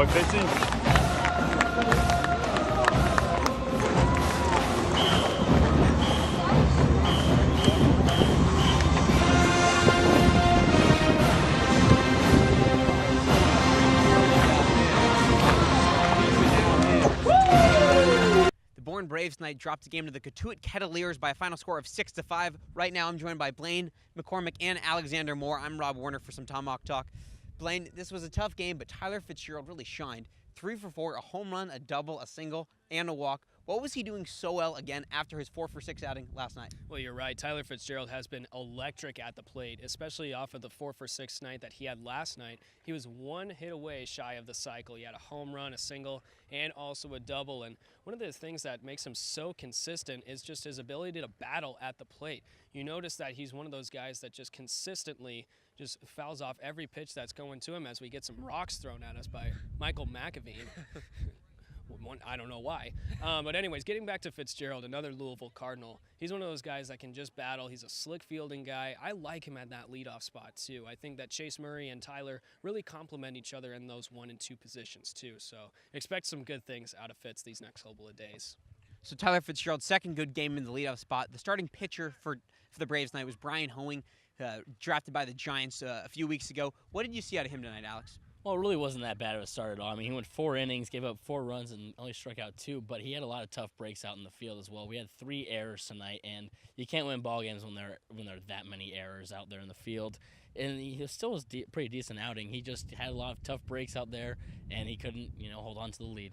start pitching. Bourne Braves tonight dropped the game to the Cotuit Kettleers by a final score of 6-5. Right now I'm joined by Blaine, McCormick, and Alexander Moore. I'm Rob Werner for some Tomahawk talk. Blaine, this was a tough game, but Tyler Fitzgerald really shined. 3 for 4, a home run, a double, a single, and a walk. What was he doing so well again after his 4 for 6 outing last night? Well, you're right. Tyler Fitzgerald has been electric at the plate, especially off of the 4 for 6 night that he had last night. He was 1 hit away shy of the cycle. He had a home run, a single, and also a double. And one of the things that makes him so consistent is just his ability to battle at the plate. You notice that he's one of those guys that just consistently just fouls off every pitch that's going to him as we get some rocks thrown at us by Michael McAveen. I don't know why. But anyways, getting back to Fitzgerald, another Louisville Cardinal. He's one of those guys that can just battle. He's a slick fielding guy. I like him at that leadoff spot, too. I think that Chase Murray and Tyler really complement each other in those 1 and 2 positions, too. So expect some good things out of Fitz these next couple of days. So Tyler Fitzgerald's second good game in the leadoff spot. The starting pitcher for the Braves tonight was Brian Hoeing, drafted by the Giants a few weeks ago. What did you see out of him tonight, Alex? Well, it really wasn't that bad of a start at all. I mean, he went 4 innings, gave up 4 runs, and only struck out 2, but he had a lot of tough breaks out in the field as well. We had 3 errors tonight, and you can't win ball games when there are that many errors out there in the field. And he still was pretty decent outing. He just had a lot of tough breaks out there, and he couldn't, hold on to the lead.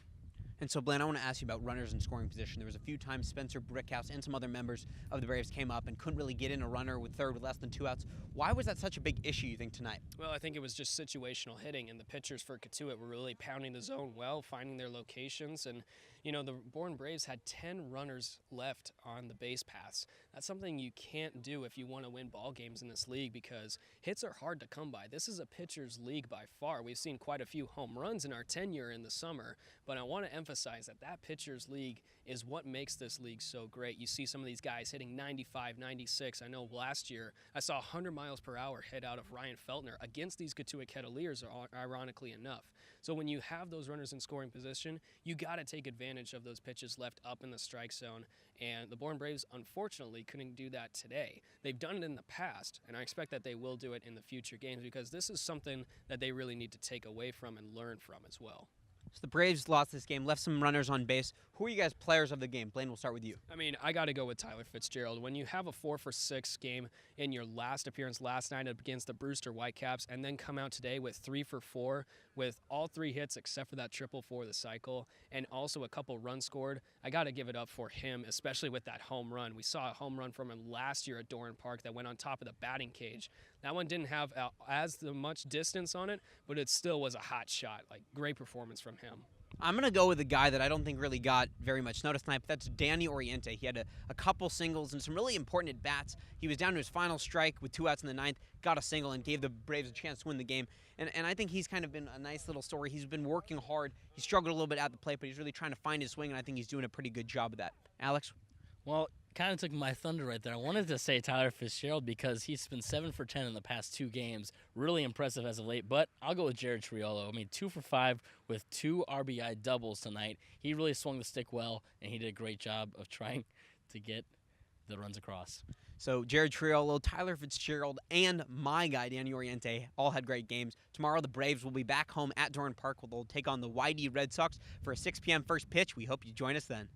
And so, Blaine, I want to ask you about runners in scoring position. There was a few times Spencer Brickhouse and some other members of the Braves came up and couldn't really get in a runner with third with less than 2 outs. Why was that such a big issue, you think, tonight? Well, I think it was just situational hitting, and the pitchers for Cotuit were really pounding the zone well, finding their locations, and the Bourne Braves had 10 runners left on the base paths. That's something you can't do if you want to win ball games in this league because hits are hard to come by. This is a pitcher's league by far. We've seen quite a few home runs in our tenure in the summer, but I want to emphasize that pitcher's league is what makes this league so great. You see some of these guys hitting 95, 96. I know last year I saw 100 miles per hour hit out of Ryan Feltner against these Cotuit Kettleers, ironically enough. So when you have those runners in scoring position, you got to take advantage of those pitches left up in the strike zone. And the Bourne Braves, unfortunately, couldn't do that today. They've done it in the past, and I expect that they will do it in the future games because this is something that they really need to take away from and learn from as well. So the Braves lost this game, left some runners on base. Who are you guys players of the game? Blaine, we'll start with you. I mean, I got to go with Tyler Fitzgerald. When you have a 4 for 6 game in your last appearance last night against the Brewster Whitecaps and then come out today with 3 for 4 with all 3 hits except for that triple for the cycle and also a couple runs scored, I got to give it up for him, especially with that home run. We saw a home run from him last year at Doran Park that went on top of the batting cage. That one didn't have as much distance on it, but it still was a hot shot. Like, great performance from him. I'm going to go with a guy that I don't think really got very much notice tonight, but that's Danny Oriente. He had a couple singles and some really important at-bats. He was down to his final strike with 2 outs in the 9th, got a single, and gave the Braves a chance to win the game. And I think he's kind of been a nice little story. He's been working hard. He struggled a little bit at the plate, but he's really trying to find his swing, and I think he's doing a pretty good job of that. Alex? Well, kind of took my thunder right there. I wanted to say Tyler Fitzgerald because he's been 7 for 10 in the past 2 games. Really impressive as of late, but I'll go with Jared Triolo. I mean, 2 for 5 with 2 RBI doubles tonight. He really swung the stick well, and he did a great job of trying to get the runs across. So Jared Triolo, Tyler Fitzgerald, and my guy, Danny Oriente, all had great games. Tomorrow, the Braves will be back home at Doran Park where they'll take on the YD Red Sox for a 6 p.m. first pitch. We hope you join us then.